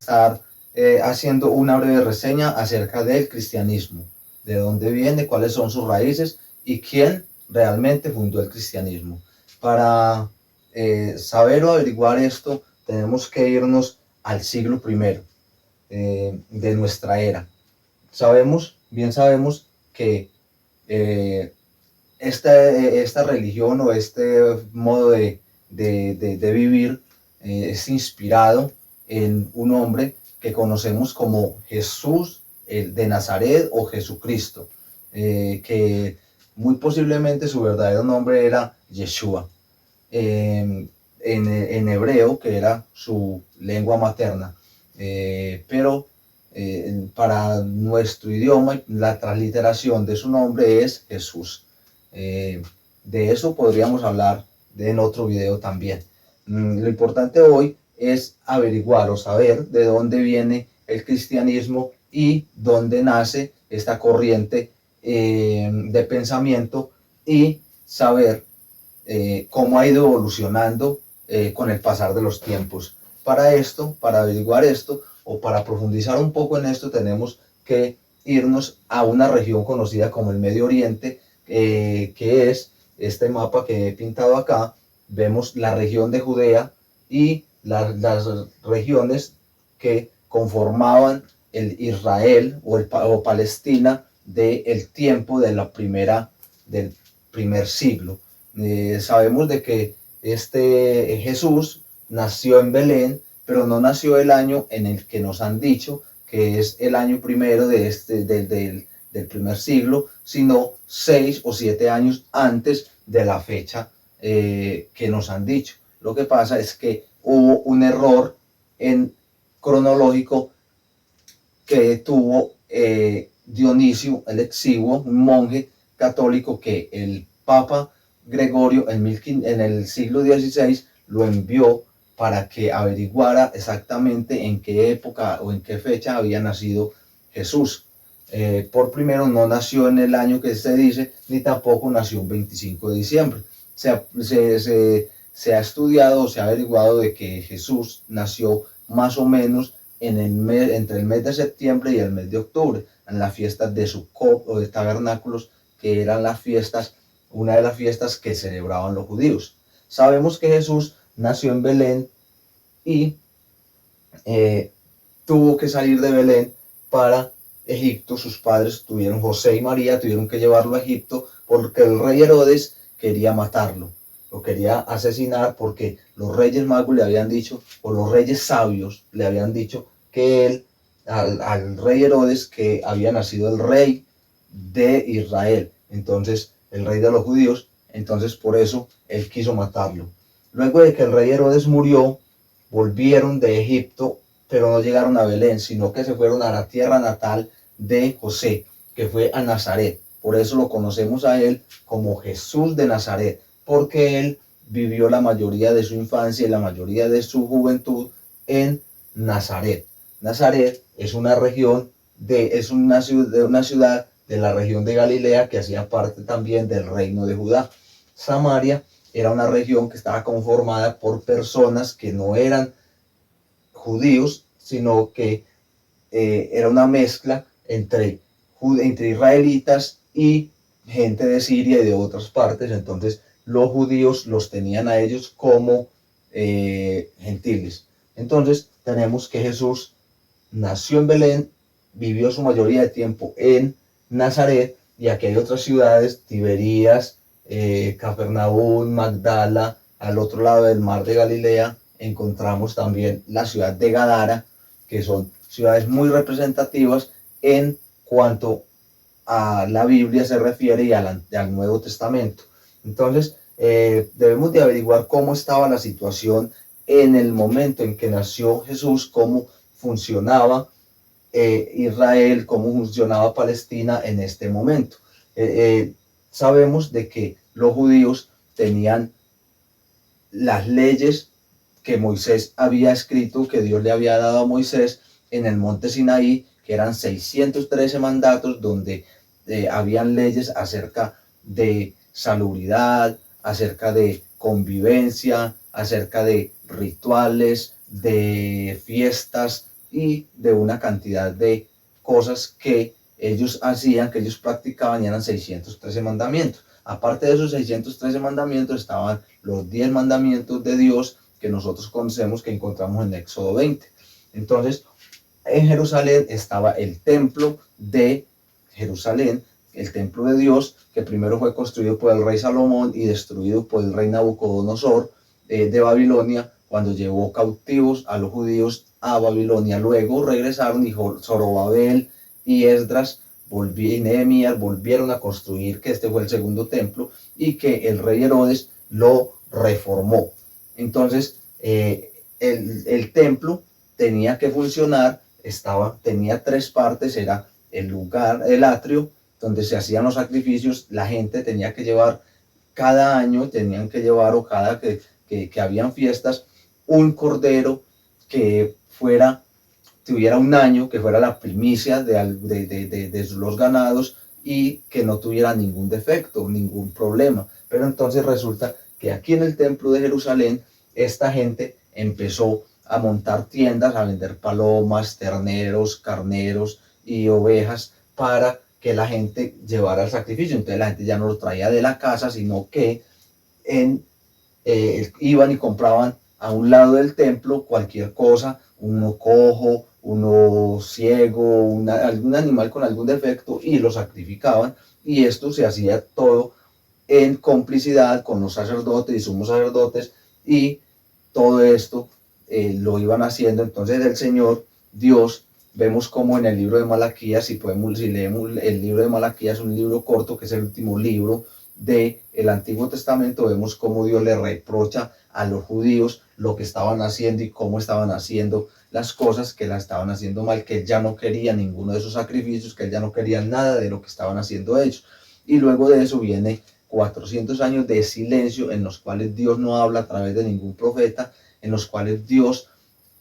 estar haciendo una breve reseña acerca del cristianismo, de dónde viene, cuáles son sus raíces y quién realmente fundó el cristianismo. Para saber o averiguar esto, tenemos que irnos al siglo I de nuestra era. Bien sabemos que esta religión o este modo de vivir es inspirado en un hombre que conocemos como Jesús de Nazaret o Jesucristo, que muy posiblemente su verdadero nombre era Yeshua, en hebreo, que era su lengua materna, pero para nuestro idioma la transliteración de su nombre es Jesús. De eso podríamos hablar en otro video también. Lo importante hoy es averiguar o saber de dónde viene el cristianismo y dónde nace esta corriente de pensamiento, y saber cómo ha ido evolucionando con el pasar de los tiempos. Para esto, para averiguar esto o para profundizar un poco en esto, tenemos que irnos a una región conocida como el Medio Oriente, que es este mapa que he pintado acá. Vemos la región de Judea y las regiones que conformaban el Israel o Palestina del tiempo de del primer siglo. Sabemos de que este Jesús nació en Belén, pero no nació el año en el que nos han dicho, que es el año primero del primer siglo, sino 6 o 7 años antes de la fecha que nos han dicho. Lo que pasa es que hubo un error cronológico que tuvo Dionisio el Exiguo, un monje católico que el Papa Gregorio en el siglo XVI lo envió para que averiguara exactamente en qué época o en qué fecha había nacido Jesús. Por primero, no nació en el año que se dice, ni tampoco nació el 25 de diciembre. Se ha estudiado o se ha averiguado de que Jesús nació más o menos entre el mes de septiembre y el mes de octubre, en las fiestas de Sukkot o de tabernáculos, que eran una de las fiestas que celebraban los judíos. Sabemos que Jesús nació en Belén y tuvo que salir de Belén para Egipto. Sus padres José y María, tuvieron que llevarlo a Egipto porque el rey Herodes quería matarlo, lo quería asesinar, porque los reyes magos le habían dicho, o los reyes sabios le habían dicho que al rey Herodes, que había nacido el rey de Israel, entonces el rey de los judíos, entonces por eso él quiso matarlo. Luego de que el rey Herodes murió, volvieron de Egipto, pero no llegaron a Belén, sino que se fueron a la tierra natal de José, que fue a Nazaret. Por eso lo conocemos a él como Jesús de Nazaret, porque él vivió la mayoría de su infancia y la mayoría de su juventud en Nazaret. Nazaret es una región es una ciudad de la región de Galilea que hacía parte también del reino de Judá. Samaria era una región que estaba conformada por personas que no eran judíos, sino que era una mezcla entre israelitas y gente de Siria y de otras partes. Entonces los judíos los tenían a ellos como gentiles. Entonces tenemos que Jesús nació en Belén, vivió su mayoría de tiempo en Nazaret, y aquí hay otras ciudades: Tiberías, Capernaum, Magdala. Al otro lado del mar de Galilea encontramos también la ciudad de Gadara, que son ciudades muy representativas en cuanto a la Biblia se refiere y al Nuevo Testamento. Entonces debemos de averiguar cómo estaba la situación en el momento en que nació Jesús, cómo funcionaba Israel, cómo funcionaba Palestina en este momento. Sabemos de que los judíos tenían las leyes que Moisés había escrito, que Dios le había dado a Moisés en el monte Sinaí, que eran 613 mandatos, donde habían leyes acerca de salubridad, acerca de convivencia, acerca de rituales, de fiestas y de una cantidad de cosas que ellos hacían, que ellos practicaban, y eran 613 mandamientos. Aparte de esos 613 mandamientos estaban los 10 mandamientos de Dios que nosotros conocemos, que encontramos en Éxodo 20. Entonces, en Jerusalén estaba el templo de Jerusalén, el templo de Dios, que primero fue construido por el rey Salomón y destruido por el rey Nabucodonosor de Babilonia, cuando llevó cautivos a los judíos a Babilonia. Luego regresaron y Zorobabel y Esdras y Nehemías volvieron a construir, que este fue el segundo templo, y que el rey Herodes lo reformó. Entonces, el templo tenía que funcionar, tenía tres partes: era el lugar, el atrio, donde se hacían los sacrificios. La gente tenía que llevar cada año, tenían que llevar, o cada que habían fiestas, un cordero que tuviera un año, que fuera la primicia de los ganados y que no tuviera ningún defecto, ningún problema. Pero entonces resulta que aquí en el templo de Jerusalén, esta gente empezó a montar tiendas, a vender palomas, terneros, carneros y ovejas para que la gente llevara el sacrificio. Entonces la gente ya no lo traía de la casa, sino que iban y compraban a un lado del templo cualquier cosa, uno cojo, uno ciego, algún animal con algún defecto, y lo sacrificaban. Y esto se hacía todo en complicidad con los sacerdotes y sumos sacerdotes, y todo esto lo iban haciendo. Entonces el Señor Dios, vemos como en el libro de Malaquías, si leemos el libro de Malaquías, un libro corto que es el último libro del Antiguo Testamento, vemos cómo Dios le reprocha a los judíos lo que estaban haciendo y cómo estaban haciendo las cosas, que las estaban haciendo mal, que él ya no quería ninguno de esos sacrificios, que él ya no quería nada de lo que estaban haciendo ellos. Y luego de eso viene 400 años de silencio, en los cuales Dios no habla a través de ningún profeta, en los cuales Dios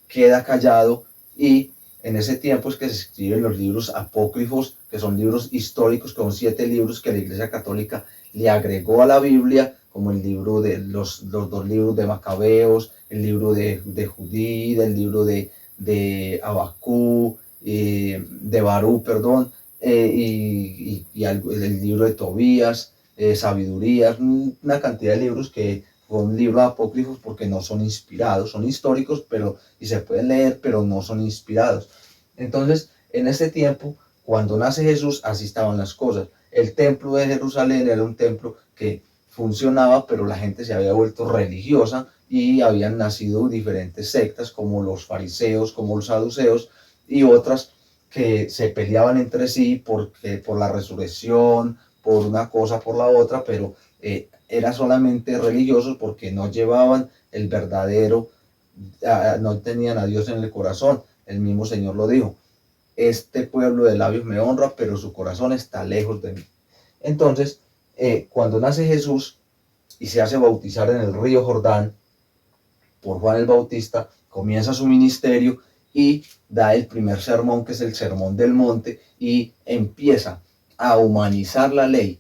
queda callado. Y en ese tiempo es que se escriben los libros apócrifos, que son libros históricos, que son 7 libros que la Iglesia Católica le agregó a la Biblia, como el libro de los 2 libros de Macabeos, el libro de Judí, el libro de Abacú, de Barú, perdón, y el libro de Tobías, Sabidurías, una cantidad de libros que son libros apócrifos porque no son inspirados, son históricos, y se pueden leer, pero no son inspirados. Entonces, en ese tiempo, cuando nace Jesús, así estaban las cosas. El templo de Jerusalén era un templo que funcionaba, pero la gente se había vuelto religiosa y habían nacido diferentes sectas, como los fariseos, como los saduceos, y otras que se peleaban entre sí por la resurrección, por una cosa, por la otra, pero eran solamente religiosos porque no llevaban el verdadero, no tenían a Dios en el corazón. El mismo Señor lo dijo: este pueblo de labios me honra, pero su corazón está lejos de mí. Entonces, cuando nace Jesús y se hace bautizar en el río Jordán por Juan el Bautista, comienza su ministerio y da el primer sermón, que es el Sermón del Monte, y empieza a humanizar la ley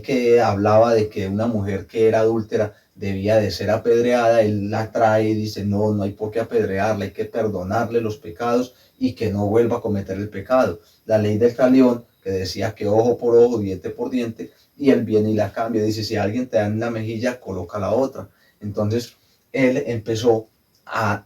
que hablaba de que una mujer que era adúltera debía de ser apedreada. Él la trae y dice: no hay por qué apedrearla, hay que perdonarle los pecados y que no vuelva a cometer el pecado. La ley del talión, que decía que ojo por ojo, diente por diente, y él viene y la cambia, dice: si alguien te da en la mejilla, coloca la otra. Entonces él empezó a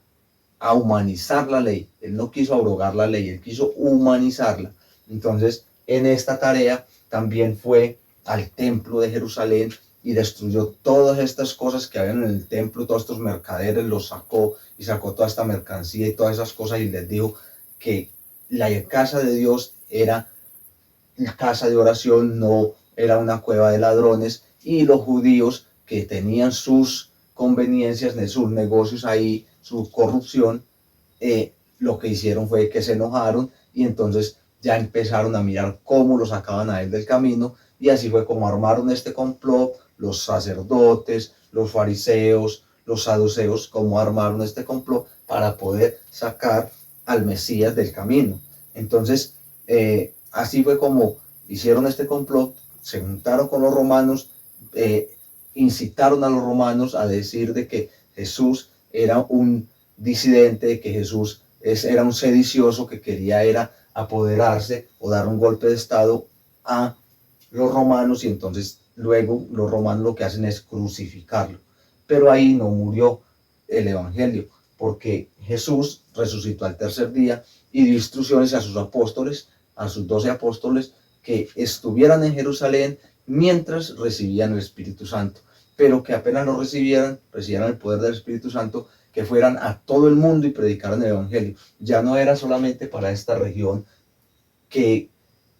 humanizar la ley. Él no quiso abrogar la ley, él quiso humanizarla. Entonces, en esta tarea también fue al templo de Jerusalén y destruyó todas estas cosas que habían en el templo, todos estos mercaderes los sacó, y sacó toda esta mercancía y todas esas cosas, y les dijo que la casa de Dios era la casa de oración, no era una cueva de ladrones. Y los judíos, que tenían sus conveniencias, sus negocios ahí, su corrupción, lo que hicieron fue que se enojaron, y entonces ya empezaron a mirar cómo lo sacaban a él del camino, y así fue como armaron este complot los sacerdotes, los fariseos, los saduceos, como armaron este complot para poder sacar al Mesías del camino. Entonces, así fue como hicieron este complot, se juntaron con los romanos, incitaron a los romanos a decir de que Jesús era un disidente, que Jesús era un sedicioso que quería era apoderarse o dar un golpe de estado a los romanos, y entonces luego los romanos lo que hacen es crucificarlo. Pero ahí no murió el evangelio, porque Jesús resucitó al tercer día y dio instrucciones a sus apóstoles, a sus 12 apóstoles, que estuvieran en Jerusalén mientras recibían el Espíritu Santo, pero que apenas lo recibieran el poder del Espíritu Santo, que fueran a todo el mundo y predicaran el evangelio. Ya no era solamente para esta región, que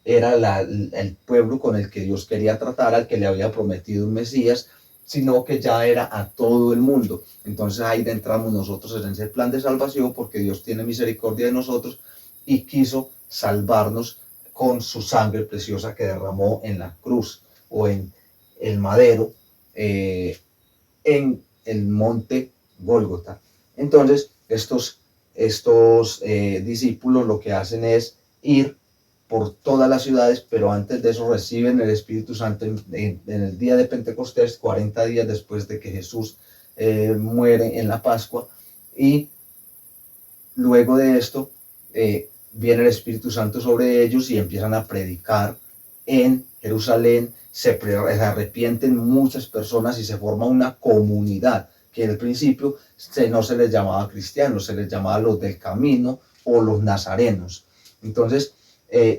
era el pueblo con el que Dios quería tratar, al que le había prometido un Mesías, sino que ya era a todo el mundo. Entonces ahí entramos nosotros en ese plan de salvación, porque Dios tiene misericordia de nosotros y quiso salvarnos con su sangre preciosa que derramó en la cruz o en el madero, en el monte Gólgota. Entonces estos discípulos lo que hacen es ir por todas las ciudades, pero antes de eso reciben el Espíritu Santo en el día de Pentecostés, 40 días después de que Jesús muere en la Pascua, y luego de esto viene el Espíritu Santo sobre ellos y empiezan a predicar en Jerusalén. Se arrepienten muchas personas y se forma una comunidad que al principio no se les llamaba cristianos, se les llamaba los del camino o los nazarenos. Entonces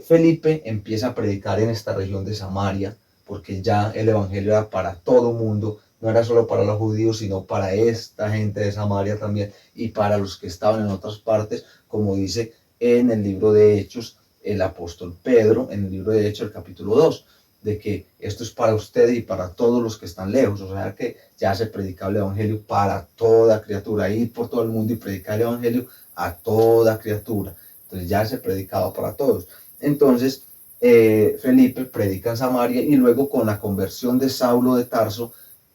Felipe empieza a predicar en esta región de Samaria, porque ya el evangelio era para todo mundo, no era solo para los judíos, sino para esta gente de Samaria también, y para los que estaban en otras partes, como dice en el libro de Hechos el apóstol Pedro, en el libro de Hechos, el capítulo 2, de que esto es para ustedes y para todos los que están lejos. O sea que ya se predicaba el evangelio para toda criatura, ir por todo el mundo y predicar el evangelio a toda criatura. Entonces ya se predicaba para todos. Entonces Felipe predica en Samaria, y luego con la conversión de Saulo de Tarso,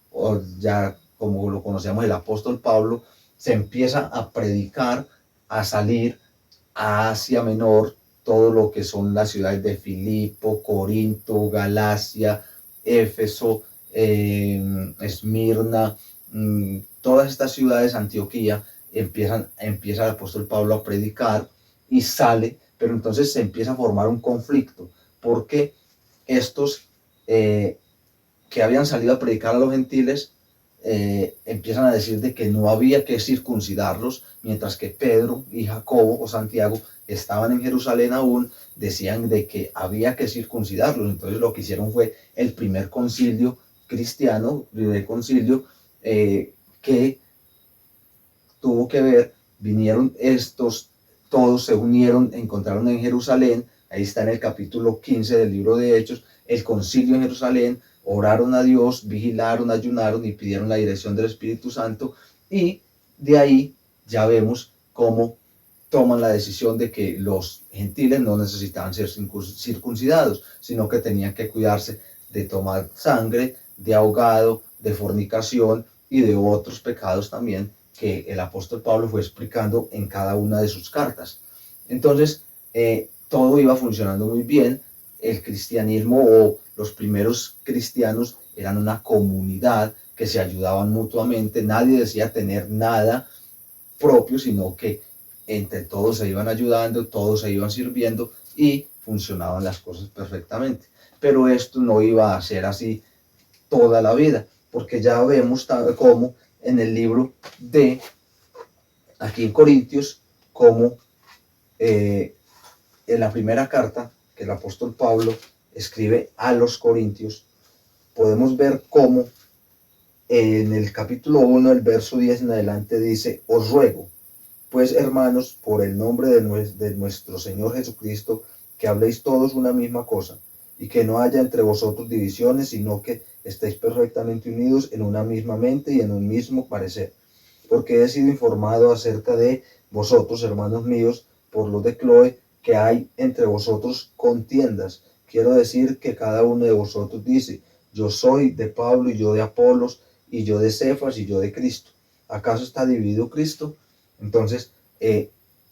o ya como lo conocemos el apóstol Pablo, se empieza a predicar, a salir a Asia Menor, todo lo que son las ciudades de Filipo, Corinto, Galacia, Éfeso, Esmirna, todas estas ciudades, Antioquía, empieza el apóstol Pablo a predicar y sale, pero entonces se empieza a formar un conflicto, porque estos que habían salido a predicar a los gentiles empiezan a decir de que no había que circuncidarlos, mientras que Pedro y Jacobo o Santiago estaban en Jerusalén aún, decían de que había que circuncidarlos. Entonces lo que hicieron fue el primer concilio cristiano, el primer concilio que tuvo que ver, vinieron estos, todos se unieron, encontraron en Jerusalén, ahí está en el capítulo 15 del libro de Hechos, el concilio en Jerusalén, oraron a Dios, vigilaron, ayunaron y pidieron la dirección del Espíritu Santo, y de ahí ya vemos cómo toman la decisión de que los gentiles no necesitaban ser circuncidados, sino que tenían que cuidarse de tomar sangre, de ahogado, de fornicación y de otros pecados también que el apóstol Pablo fue explicando en cada una de sus cartas. Entonces, todo iba funcionando muy bien. El cristianismo, o los primeros cristianos, eran una comunidad que se ayudaban mutuamente. Nadie decía tener nada propio, sino que entre todos se iban ayudando, todos se iban sirviendo y funcionaban las cosas perfectamente. Pero esto no iba a ser así toda la vida, porque ya vemos cómo en el libro de, aquí en Corintios, como en la primera carta que el apóstol Pablo escribe a los Corintios, podemos ver cómo en el capítulo 1, el verso 10 en adelante dice: os ruego, pues hermanos, por el nombre de nuestro Señor Jesucristo, que habléis todos una misma cosa, y que no haya entre vosotros divisiones, sino que estéis perfectamente unidos en una misma mente y en un mismo parecer. Porque he sido informado acerca de vosotros, hermanos míos, por los de Cloe, que hay entre vosotros contiendas. Quiero decir que cada uno de vosotros dice: yo soy de Pablo, y yo de Apolos, y yo de Cefas, y yo de Cristo. ¿Acaso está dividido Cristo? Entonces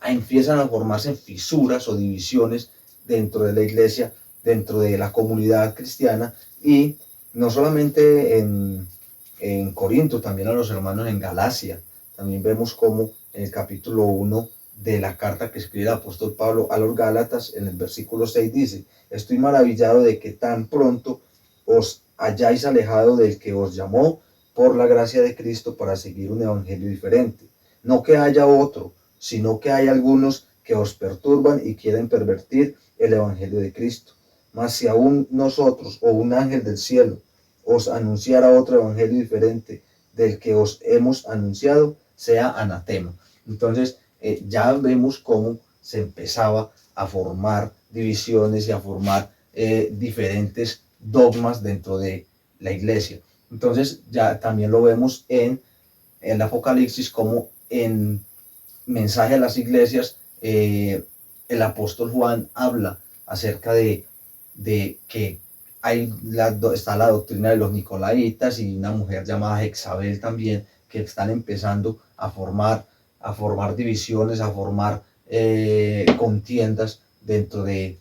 empiezan a formarse fisuras o divisiones dentro de la iglesia, dentro de la comunidad cristiana, y no solamente en Corinto, también a los hermanos en Galacia. También vemos cómo en el capítulo 1 de la carta que escribe el apóstol Pablo a los Gálatas. En el versículo 6 dice: estoy maravillado de que tan pronto os hayáis alejado del que os llamó por la gracia de Cristo para seguir un evangelio diferente. No que haya otro, sino que hay algunos que os perturban y quieren pervertir el evangelio de Cristo. Mas si aún nosotros o un ángel del cielo os anunciara otro evangelio diferente del que os hemos anunciado, sea anatema. Entonces ya vemos cómo se empezaba a formar divisiones y a formar diferentes dogmas dentro de la iglesia. Entonces ya también lo vemos en el Apocalipsis, como en mensaje a las iglesias, el apóstol Juan habla acerca de que está la doctrina de los Nicolaitas y una mujer llamada Jezabel también, que están empezando a formar divisiones, a formar contiendas dentro de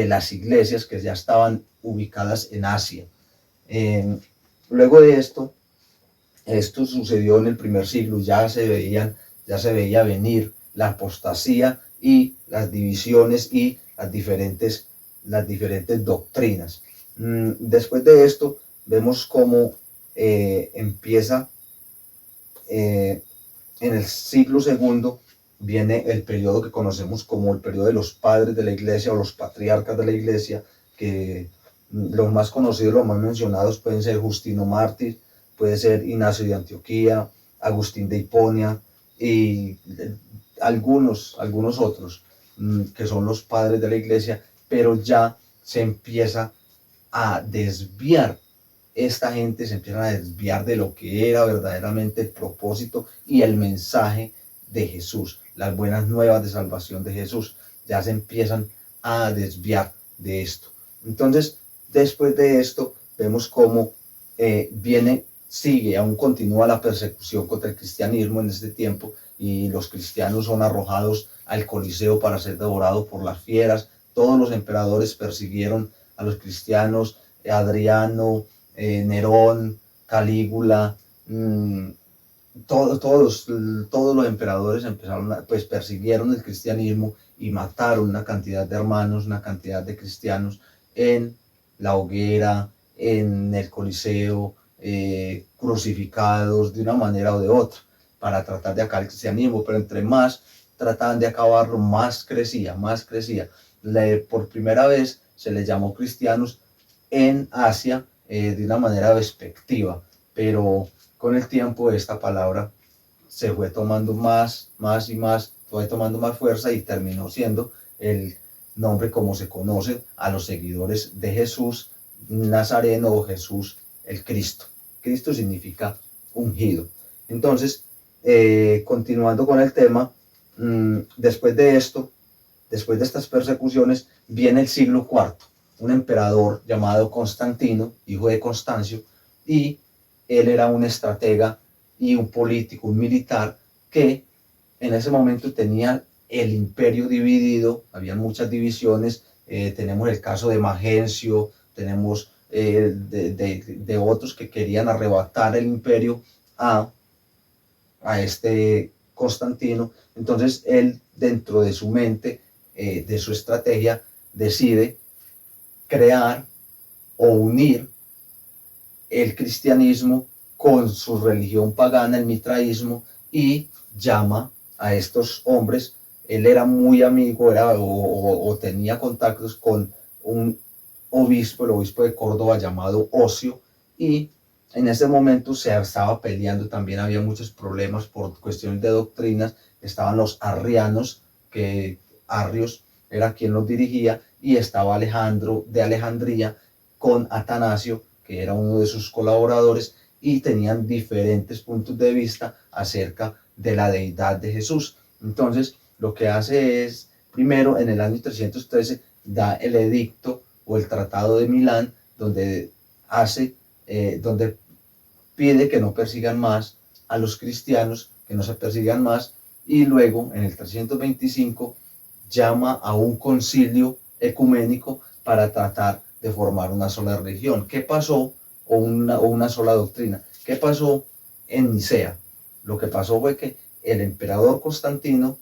las iglesias que ya estaban ubicadas en Asia. Luego de esto sucedió en el primer siglo. Ya se veía venir la apostasía y las divisiones y las diferentes doctrinas. Después de esto vemos cómo empieza en el siglo segundo, viene el periodo que conocemos como el periodo de los padres de la iglesia o los patriarcas de la iglesia, que los más conocidos, los más mencionados pueden ser Justino Mártir, puede ser Ignacio de Antioquía, Agustín de Hiponia y algunos otros que son los padres de la iglesia, pero ya se empieza a desviar. Esta gente se empieza a desviar de lo que era verdaderamente el propósito y el mensaje de Jesús, las buenas nuevas de salvación de Jesús. Ya se empiezan a desviar de esto. Entonces, después de esto, vemos cómo aún continúa la persecución contra el cristianismo en este tiempo, y los cristianos son arrojados al Coliseo para ser devorados por las fieras. Todos los emperadores persiguieron a los cristianos: Adriano, Nerón, Calígula, todos los emperadores persiguieron el cristianismo y mataron una cantidad de hermanos, una cantidad de cristianos en la hoguera, en el Coliseo, crucificados de una manera o de otra para tratar de acabar el cristianismo. Pero entre más trataban de acabarlo, más crecía. Por primera vez se les llamó cristianos en Asia de una manera despectiva, pero con el tiempo esta palabra se fue tomando fue tomando más fuerza y terminó siendo el nombre como se conoce a los seguidores de Jesús Nazareno o Jesús el Cristo. Cristo significa ungido. Entonces, continuando con el tema, después de estas persecuciones, viene el siglo IV, un emperador llamado Constantino, hijo de Constancio, y él era un estratega y un político, un militar, que en ese momento tenía el imperio dividido. Había muchas divisiones. Tenemos el caso de Magencio, tenemos de otros que querían arrebatar el imperio a este Constantino. Entonces él, dentro de su mente, de su estrategia, decide crear o unir el cristianismo con su religión pagana, el mitraísmo, y llama a estos hombres. Él era muy amigo, o tenía contactos con un obispo, el obispo de Córdoba llamado Ocio, y en ese momento se estaba peleando. También había muchos problemas por cuestiones de doctrinas. Estaban los arrianos, que Arrios era quien los dirigía, y estaba Alejandro de Alejandría con Atanasio, que era uno de sus colaboradores, y tenían diferentes puntos de vista acerca de la deidad de Jesús. Entonces, lo que hace es, primero, en el año 313, da el edicto o el Tratado de Milán, donde pide que no persigan más a los cristianos, que no se persigan más, y luego, en el 325, llama a un concilio ecuménico para tratar de formar una sola religión. ¿Qué pasó? O una sola doctrina. ¿Qué pasó en Nicea? Lo que pasó fue que el emperador Constantino,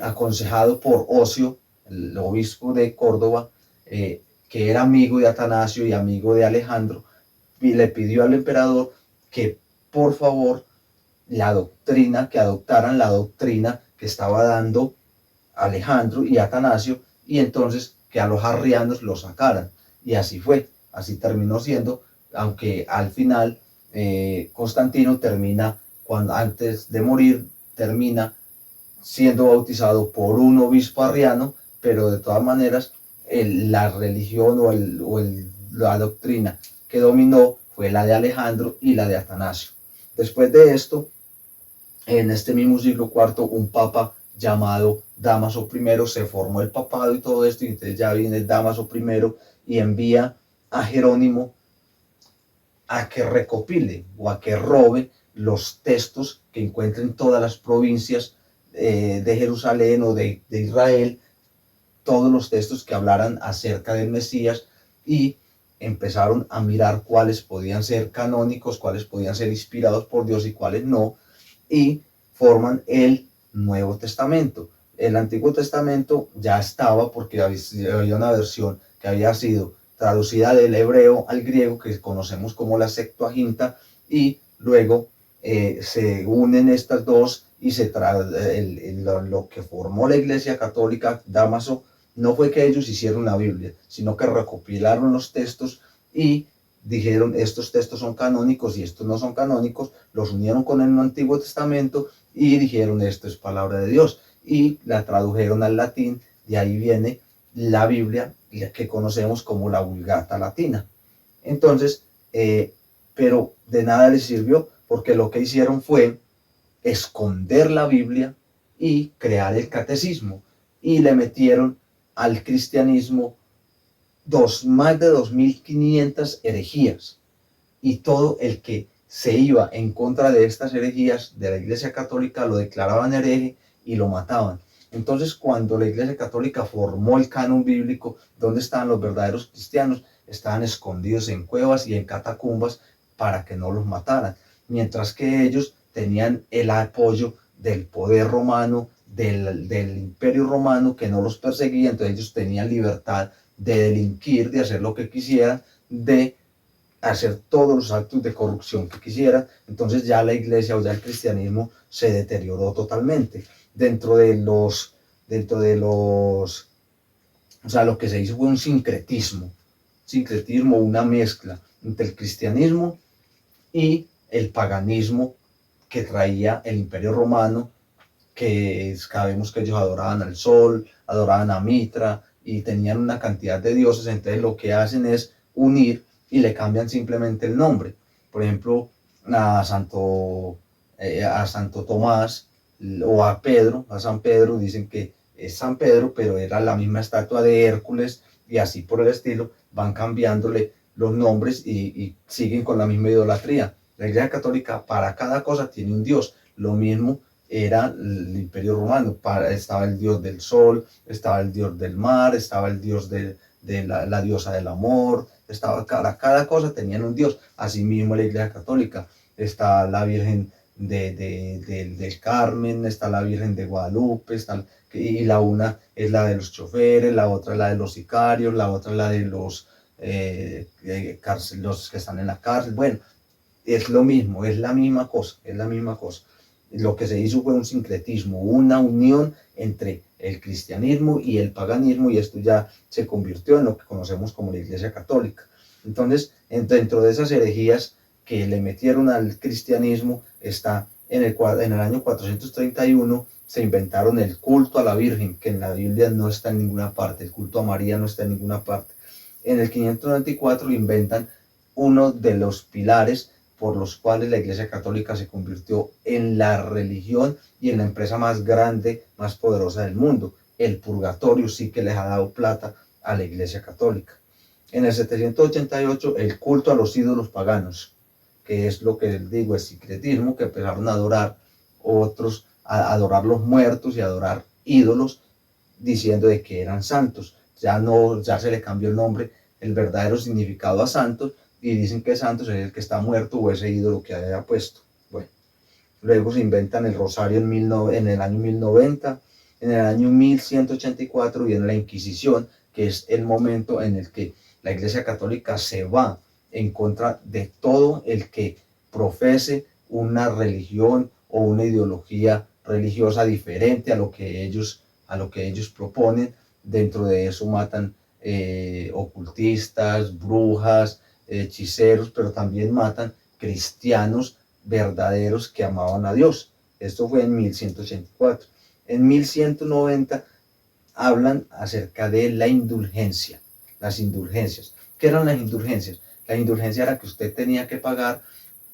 aconsejado por Ocio, el obispo de Córdoba, que era amigo de Atanasio y amigo de Alejandro, y le pidió al emperador que por favor que adoptaran la doctrina que estaba dando Alejandro y Atanasio, y entonces que a los arrianos los sacaran. Y así fue, así terminó siendo, aunque al final Constantino termina, antes de morir, termina siendo bautizado por un obispo arriano, pero de todas maneras la religión la doctrina que dominó fue la de Alejandro y la de Atanasio. Después de esto, en este mismo siglo IV, un papa llamado Dámaso I, se formó el papado y todo esto, y entonces ya viene Dámaso I y envía a Jerónimo a que recopile o a que robe los textos que encuentra en todas las provincias de Jerusalén o de Israel, todos los textos que hablaran acerca del Mesías, y empezaron a mirar cuáles podían ser canónicos, cuáles podían ser inspirados por Dios y cuáles no, y forman el Nuevo Testamento. El Antiguo Testamento ya estaba porque había una versión que había sido traducida del hebreo al griego, que conocemos como la Septuaginta, y luego se unen estas dos y lo que formó la Iglesia Católica, Dámaso, no fue que ellos hicieron la Biblia, sino que recopilaron los textos y dijeron estos textos son canónicos y estos no son canónicos, los unieron con el Antiguo Testamento y dijeron esto es palabra de Dios, y la tradujeron al latín, y ahí viene la Biblia que conocemos como la Vulgata Latina. Entonces, pero de nada les sirvió, porque lo que hicieron fue esconder la Biblia y crear el catecismo, y le metieron al cristianismo más de 2500 herejías, y todo el que se iba en contra de estas herejías de la Iglesia Católica lo declaraban hereje y lo mataban. Entonces, cuando la Iglesia Católica formó el canon bíblico, ¿dónde estaban los verdaderos cristianos? Estaban escondidos en cuevas y en catacumbas para que no los mataran, mientras que ellos tenían el apoyo del poder romano, del imperio romano, que no los perseguía, entonces ellos tenían libertad de delinquir, de hacer lo que quisieran, de hacer todos los actos de corrupción que quisieran. Entonces ya la iglesia o ya el cristianismo se deterioró totalmente. O sea, lo que se hizo fue un sincretismo, una mezcla entre el cristianismo y el paganismo que traía el imperio romano, que sabemos que ellos adoraban al sol, adoraban a Mitra y tenían una cantidad de dioses. Entonces lo que hacen es unir y le cambian simplemente el nombre. Por ejemplo, a Santo Tomás o a San Pedro, dicen que es San Pedro, pero era la misma estatua de Hércules, y así por el estilo van cambiándole los nombres y siguen con la misma idolatría. La Iglesia Católica para cada cosa tiene un dios. Lo mismo era el imperio romano, estaba el dios del sol, estaba el dios del mar, estaba el dios de la diosa del amor, cada cosa tenían un dios. Asimismo la Iglesia Católica, está la Virgen del Carmen, está la Virgen de Guadalupe, y la una es la de los choferes, la otra es la de los sicarios, la otra es la de los que están en la cárcel. Bueno, es lo mismo, es la misma cosa. Lo que se hizo fue un sincretismo, una unión entre el cristianismo y el paganismo, y esto ya se convirtió en lo que conocemos como la Iglesia Católica. Entonces, dentro de esas herejías que le metieron al cristianismo, está en el año 431, se inventaron el culto a la Virgen, que en la Biblia no está en ninguna parte, el culto a María no está en ninguna parte. En el 594 inventan uno de los pilares por los cuales la Iglesia Católica se convirtió en la religión y en la empresa más grande, más poderosa del mundo. El purgatorio sí que les ha dado plata a la Iglesia Católica. En el 788, el culto a los ídolos paganos, que es lo que les digo, el sincretismo, que empezaron a adorar otros, a adorar los muertos y a adorar ídolos, diciendo de que eran santos. Ya se le cambió el nombre, el verdadero significado a santos, y dicen que santos es el que está muerto o ese ídolo que haya puesto. Bueno, luego se inventan el rosario en el año 1090, en el año 1184 viene la Inquisición, que es el momento en el que la Iglesia Católica se va en contra de todo el que profese una religión o una ideología religiosa diferente a lo que ellos proponen. Dentro de eso matan ocultistas, brujas, hechiceros, pero también matan cristianos verdaderos que amaban a Dios. Esto fue en 1184. En 1190 hablan acerca de la indulgencia, las indulgencias. ¿Qué eran las indulgencias? La indulgencia era que usted tenía que pagar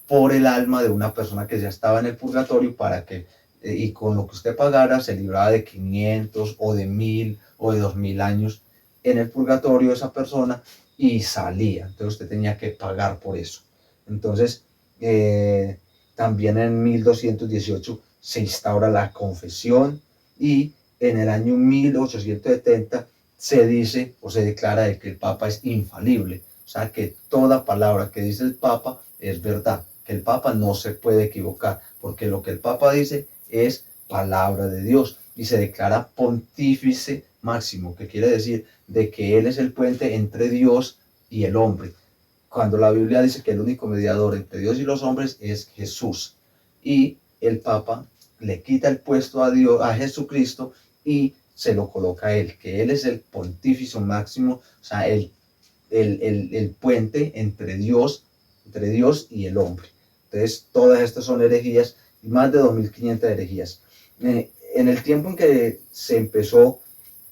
por el alma de una persona que ya estaba en el purgatorio para que, y con lo que usted pagara, se libraba de 500 o de 1000 o de 2000 años en el purgatorio de esa persona y salía. Entonces usted tenía que pagar por eso. Entonces, también en 1218 se instaura la confesión y en el año 1870 se dice o se declara de que el Papa es infalible. O sea, que toda palabra que dice el Papa es verdad, que el Papa no se puede equivocar, porque lo que el Papa dice es palabra de Dios y se declara pontífice máximo, que quiere decir de que él es el puente entre Dios y el hombre. Cuando la Biblia dice que el único mediador entre Dios y los hombres es Jesús, y el Papa le quita el puesto a Dios, a Jesucristo, y se lo coloca a él, que él es el pontífice máximo, o sea, el puente entre Dios y el hombre. Entonces, todas estas son herejías, más de 2500 herejías. En el tiempo en que se empezó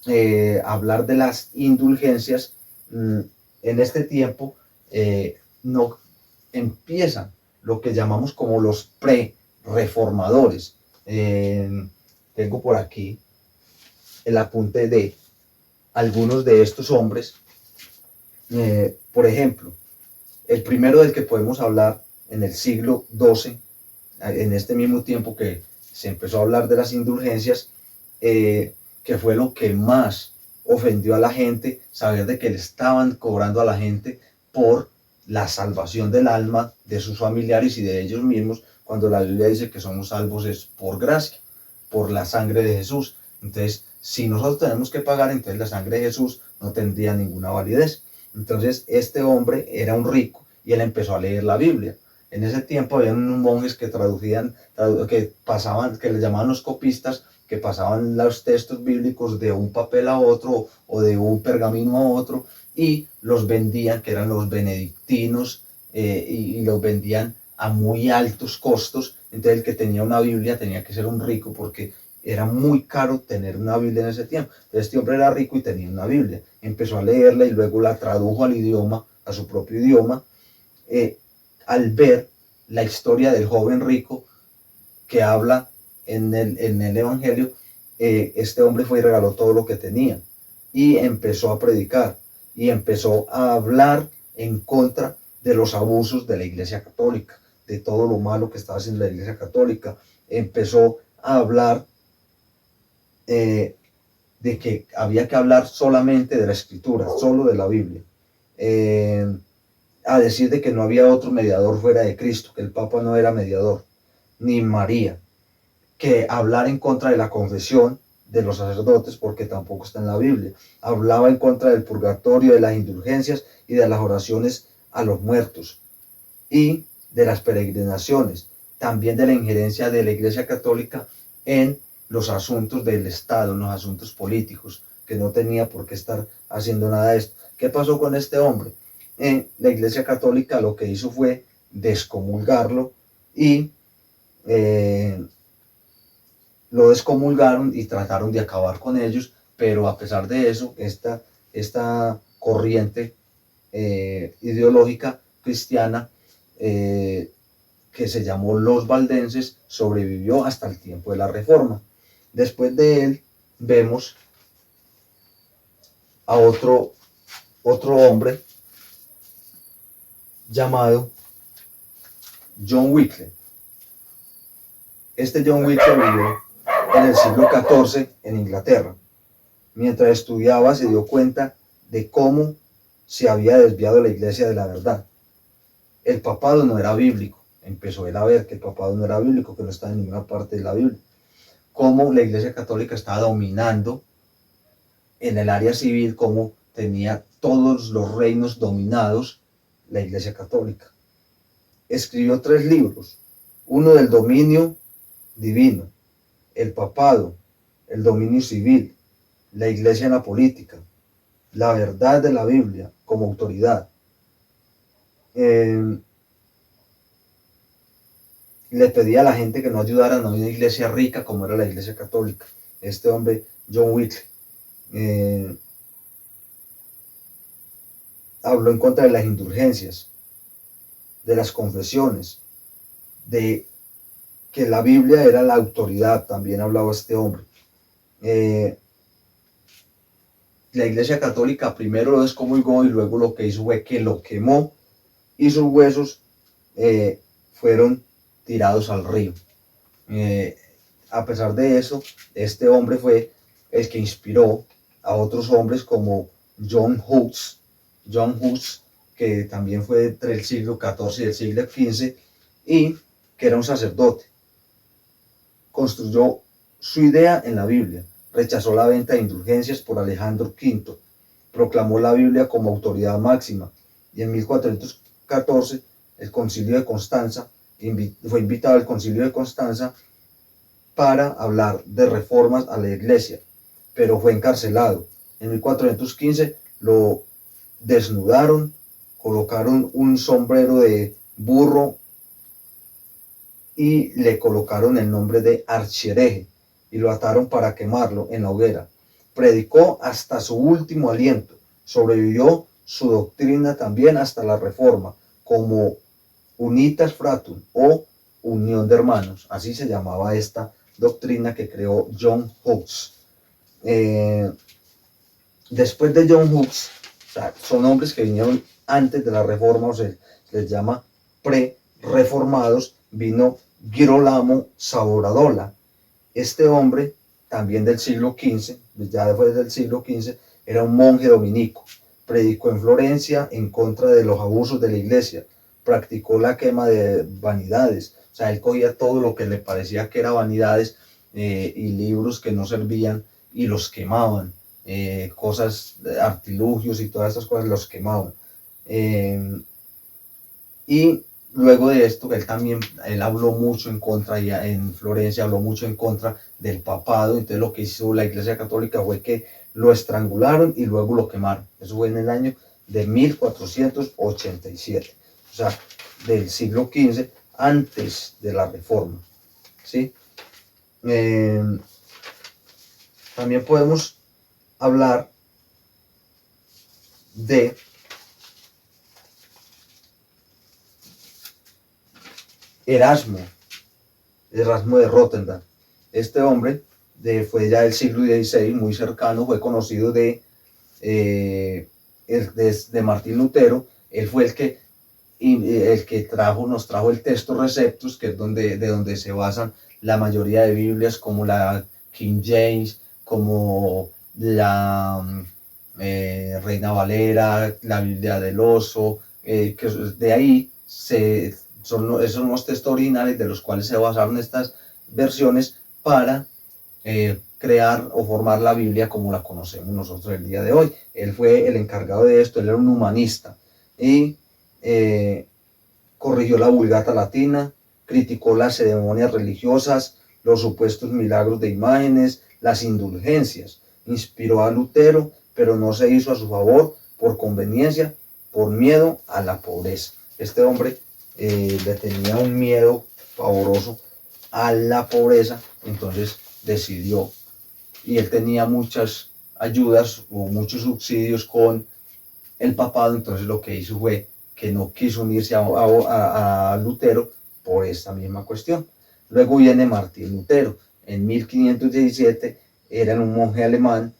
a hablar de las indulgencias, en este tiempo no empiezan lo que llamamos como los pre-reformadores. Tengo por aquí el apunte de algunos de estos hombres. Por ejemplo, el primero del que podemos hablar en el siglo XII, en este mismo tiempo que se empezó a hablar de las indulgencias, que fue lo que más ofendió a la gente, saber de que le estaban cobrando a la gente por la salvación del alma de sus familiares y de ellos mismos, cuando la Biblia dice que somos salvos es por gracia, por la sangre de Jesús. Entonces, si nosotros tenemos que pagar, entonces la sangre de Jesús no tendría ninguna validez. Entonces, este hombre era un rico y él empezó a leer la Biblia. En ese tiempo había unos monjes que traducían, que pasaban, que les llamaban los copistas, que pasaban los textos bíblicos de un papel a otro o de un pergamino a otro y los vendían, que eran los benedictinos, y los vendían a muy altos costos. Entonces el que tenía una Biblia tenía que ser un rico porque era muy caro tener una Biblia en ese tiempo. Entonces este hombre era rico y tenía una Biblia. Empezó a leerla y luego la tradujo al idioma, a su propio idioma, al ver la historia del joven rico que habla en el Evangelio. Este hombre fue y regaló todo lo que tenía y empezó a predicar y empezó a hablar en contra de los abusos de la Iglesia Católica, de todo lo malo que estaba haciendo la Iglesia Católica. Empezó a hablar de que había que hablar solamente de la Escritura, solo de la Biblia, a decir de que no había otro mediador fuera de Cristo, que el Papa no era mediador, ni María, que hablar en contra de la confesión de los sacerdotes, porque tampoco está en la Biblia. Hablaba en contra del purgatorio, de las indulgencias y de las oraciones a los muertos y de las peregrinaciones, también de la injerencia de la Iglesia Católica en los asuntos del Estado, en los asuntos políticos, que no tenía por qué estar haciendo nada de esto. ¿Qué pasó con este hombre? La Iglesia Católica lo que hizo fue descomulgarlo y lo descomulgaron y trataron de acabar con ellos, pero a pesar de eso, esta corriente ideológica cristiana, que se llamó los valdenses, sobrevivió hasta el tiempo de la Reforma. Después de él vemos a otro hombre llamado John Wycliffe. Este John Wycliffe vivió en el siglo XIV en Inglaterra. Mientras estudiaba se dio cuenta de cómo se había desviado la iglesia de la verdad. El papado no era bíblico, empezó él a ver que el papado no era bíblico, que no estaba en ninguna parte de la Biblia, cómo la Iglesia Católica estaba dominando en el área civil, cómo tenía todos los reinos dominados la Iglesia Católica. Escribió 3 libros, uno del dominio divino, el papado, el dominio civil, la Iglesia en la política, la verdad de la Biblia como autoridad. Le pedía a la gente que no ayudaran a una iglesia rica como era la Iglesia Católica. Este hombre, John Wycliffe, habló en contra de las indulgencias, de las confesiones, de que la Biblia era la autoridad, también hablaba este hombre. La Iglesia Católica primero lo excomulgó y luego lo que hizo fue que lo quemó y sus huesos fueron tirados al río. A pesar de eso, este hombre fue el que inspiró a otros hombres como John Hus, que también fue entre el siglo XIV y el siglo XV, y que era un sacerdote. Construyó su idea en la Biblia, rechazó la venta de indulgencias por Alejandro V, proclamó la Biblia como autoridad máxima, y en 1414 el Concilio de Constanza fue invitado al Concilio de Constanza para hablar de reformas a la iglesia, pero fue encarcelado. En 1415 lo desnudaron, colocaron un sombrero de burro y le colocaron el nombre de archihereje y lo ataron para quemarlo en la hoguera. Predicó hasta su último aliento, sobrevivió su doctrina también hasta la Reforma, como Unitas Fratum o Unión de Hermanos, así se llamaba esta doctrina que creó John Hus. Después de John Hus, o sea, son hombres que vinieron antes de la Reforma, o se les llama pre-reformados. Vino Girolamo Savonarola. Este hombre, también del siglo XV, ya después del siglo XV, era un monje dominico. Predicó en Florencia en contra de los abusos de la iglesia. Practicó la quema de vanidades. O sea, él cogía todo lo que le parecía que era vanidades y libros que no servían y los quemaban. Cosas, artilugios y todas estas cosas los quemaban. Y luego de esto, él habló mucho en contra, y en Florencia habló mucho en contra del papado. Entonces lo que hizo la Iglesia Católica fue que lo estrangularon y luego lo quemaron. Eso fue en el año de 1487, o sea, del siglo XV, antes de la Reforma, ¿sí? También podemos hablar de Erasmo de Rotterdam. Este hombre fue ya del siglo XVI, muy cercano, fue conocido de Martín Lutero. Él fue el que nos trajo el Textus Receptus, que es de donde se basan la mayoría de Biblias, como la King James, como la Reina Valera, la Biblia del Oso, que de ahí esos son los textos originales de los cuales se basaron estas versiones para crear o formar la Biblia como la conocemos nosotros el día de hoy. Él fue el encargado de esto, él era un humanista y corrigió la Vulgata Latina, criticó las ceremonias religiosas, los supuestos milagros de imágenes, las indulgencias. Inspiró a Lutero, pero no se hizo a su favor por conveniencia, por miedo a la pobreza. Este hombre le tenía un miedo pavoroso a la pobreza, entonces decidió, y él tenía muchas ayudas o muchos subsidios con el papado, entonces lo que hizo fue que no quiso unirse a Lutero por esta misma cuestión. Luego viene Martín Lutero, en 1517, era un monje alemán,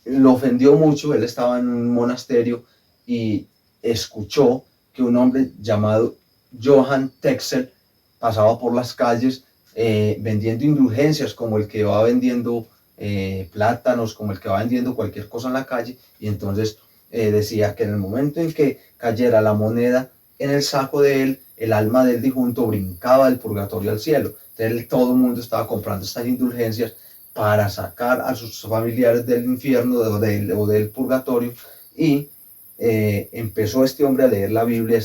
lo ofendió mucho, él estaba en un monasterio y escuchó que un hombre llamado Johann Texel pasaba por las calles vendiendo indulgencias, como el que va vendiendo plátanos, como el que va vendiendo cualquier cosa en la calle, y entonces decía que en el momento en que cayera la moneda en el saco de él, el alma del difunto brincaba del purgatorio al cielo. Entonces todo el mundo estaba comprando estas indulgencias para sacar a sus familiares del infierno o del purgatorio. Y empezó este hombre a leer la Biblia,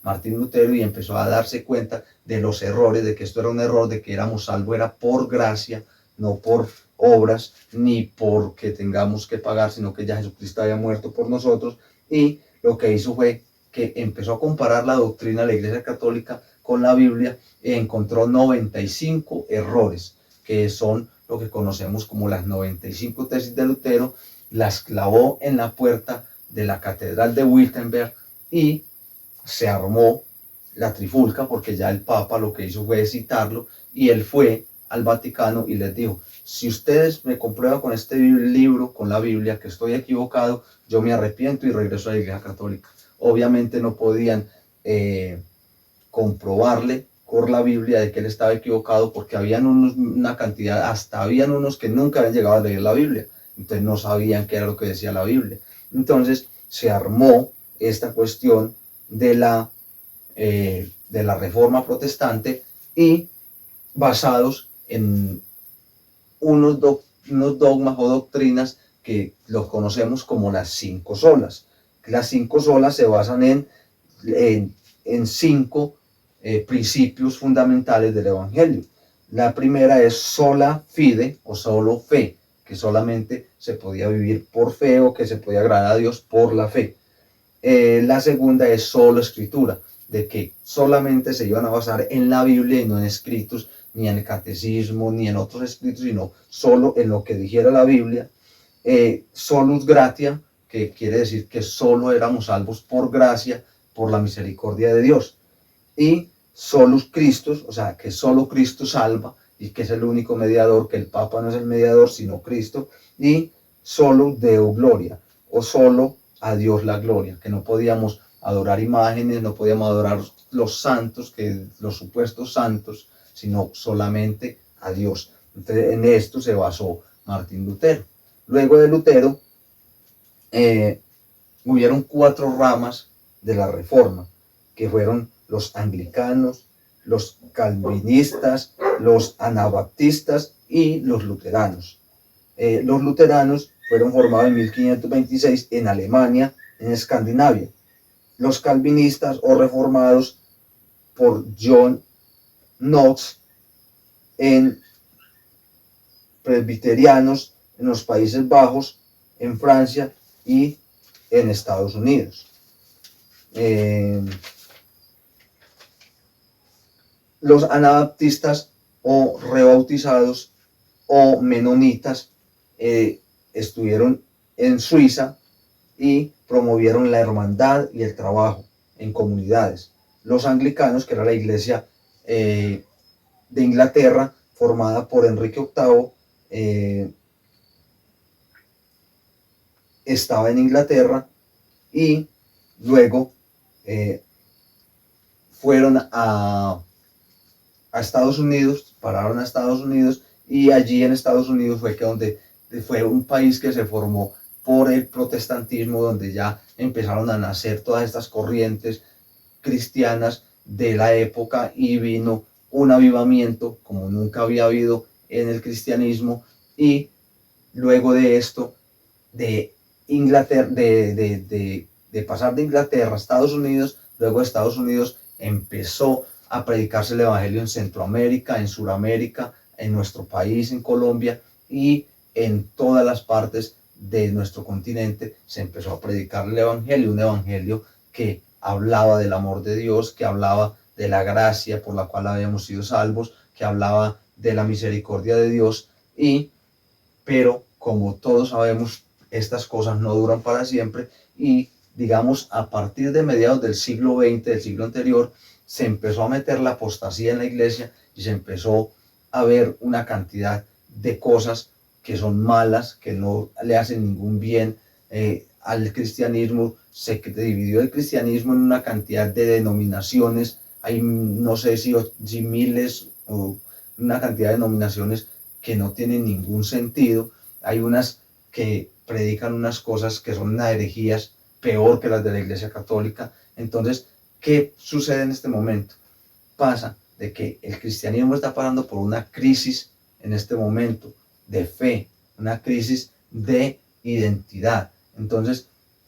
Martín Lutero, y empezó a darse cuenta de los errores, de que esto era un error, de que éramos salvos, era por gracia, no por obras, ni porque tengamos que pagar, sino que ya Jesucristo había muerto por nosotros. Y lo que hizo fue que empezó a comparar la doctrina de la Iglesia Católica con la Biblia y encontró 95 errores, que son lo que conocemos como las 95 tesis de Lutero. Las clavó en la puerta de la Catedral de Wittenberg y se armó la trifulca, porque ya el Papa lo que hizo fue citarlo, y él fue al Vaticano y les dijo: si ustedes me comprueban con este libro, con la Biblia, que estoy equivocado, yo me arrepiento y regreso a la Iglesia Católica. Obviamente no podían comprobarle por la Biblia de que él estaba equivocado, porque habían una cantidad, hasta habían unos que nunca habían llegado a leer la Biblia, entonces no sabían qué era lo que decía la Biblia. Entonces se armó esta cuestión de la Reforma Protestante, y basados en unos dogmas o doctrinas que los conocemos como las 5 solas. Las 5 solas se basan en 5 principios fundamentales del Evangelio. La primera es sola fide, o solo fe, que solamente se podía vivir por fe, o que se podía agradar a Dios por la fe. La segunda es solo escritura, de que solamente se iban a basar en la Biblia y no en escritos, ni en el catecismo, ni en otros escritos, sino solo en lo que dijera la Biblia. Solus gratia, que quiere decir que solo éramos salvos por gracia, por la misericordia de Dios. Y solus Christus, o sea, que solo Cristo salva, y que es el único mediador, que el Papa no es el mediador, sino Cristo. Y solus Deo gloria, o solo a Dios la gloria, que no podíamos adorar imágenes, no podíamos adorar los santos, que los supuestos santos, sino solamente a Dios. Entonces, en esto se basó Martín Lutero. Luego de Lutero, hubieron 4 ramas de la Reforma, que fueron los anglicanos, los calvinistas, los anabaptistas y los luteranos. Los luteranos fueron formados en 1526 en Alemania, en Escandinavia. Los calvinistas o reformados por John Knox, en presbiterianos en los Países Bajos, en Francia y en Estados Unidos. Los anabaptistas o rebautizados o menonitas estuvieron en Suiza y promovieron la hermandad y el trabajo en comunidades. Los anglicanos, que era la iglesia de Inglaterra, formada por Enrique VIII, estaba en Inglaterra, y luego fueron a Estados Unidos, pararon a Estados Unidos, y allí en Estados Unidos fue que donde fue un país que se formó por el protestantismo, donde ya empezaron a nacer todas estas corrientes cristianas de la época, y vino un avivamiento como nunca había habido en el cristianismo. Y luego de esto, de Inglaterra, de pasar de Inglaterra a Estados Unidos, luego de Estados Unidos empezó a predicarse el evangelio en Centroamérica, en Suramérica, en nuestro país, en Colombia, y en todas las partes de nuestro continente se empezó a predicar el evangelio, un evangelio que hablaba del amor de Dios, que hablaba de la gracia por la cual habíamos sido salvos, que hablaba de la misericordia de Dios. Pero como todos sabemos, estas cosas no duran para siempre, y digamos a partir de mediados del siglo XX, del siglo anterior, se empezó a meter la apostasía en la iglesia, y se empezó a ver una cantidad de cosas que son malas, que no le hacen ningún bien al cristianismo. Se dividió el cristianismo en una cantidad de denominaciones, hay no sé si miles o una cantidad de denominaciones que no tienen ningún sentido. Hay unas que predican unas cosas que son unas herejías peor que las de la Iglesia Católica. Entonces ¿Qué sucede en este momento? Pasa de que el cristianismo está pasando por una crisis en este momento de fe, una crisis de identidad. Entonces,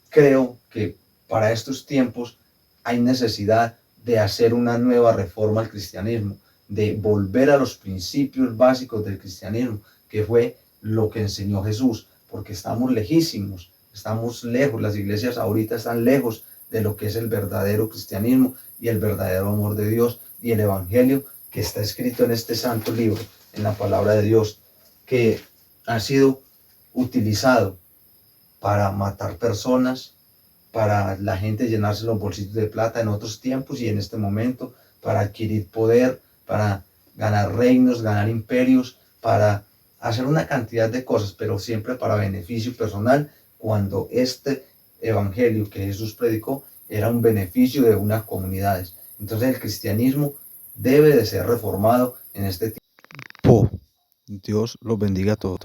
creo que para estos tiempos hay necesidad de hacer una nueva reforma al cristianismo, de volver a los principios básicos del cristianismo, que fue lo que enseñó Jesús, porque estamos lejísimos, estamos lejos, las iglesias ahorita están lejos de lo que es el verdadero cristianismo y el verdadero amor de Dios y el evangelio que está escrito en este santo libro, en la palabra de Dios, que ha sido utilizado para matar personas, para la gente llenarse los bolsillos de plata en otros tiempos y en este momento, para adquirir poder, para ganar reinos, ganar imperios, para hacer una cantidad de cosas, pero siempre para beneficio personal, cuando este evangelio que Jesús predicó era un beneficio de unas comunidades. Entonces el cristianismo debe de ser reformado en este tiempo. Dios los bendiga a todos.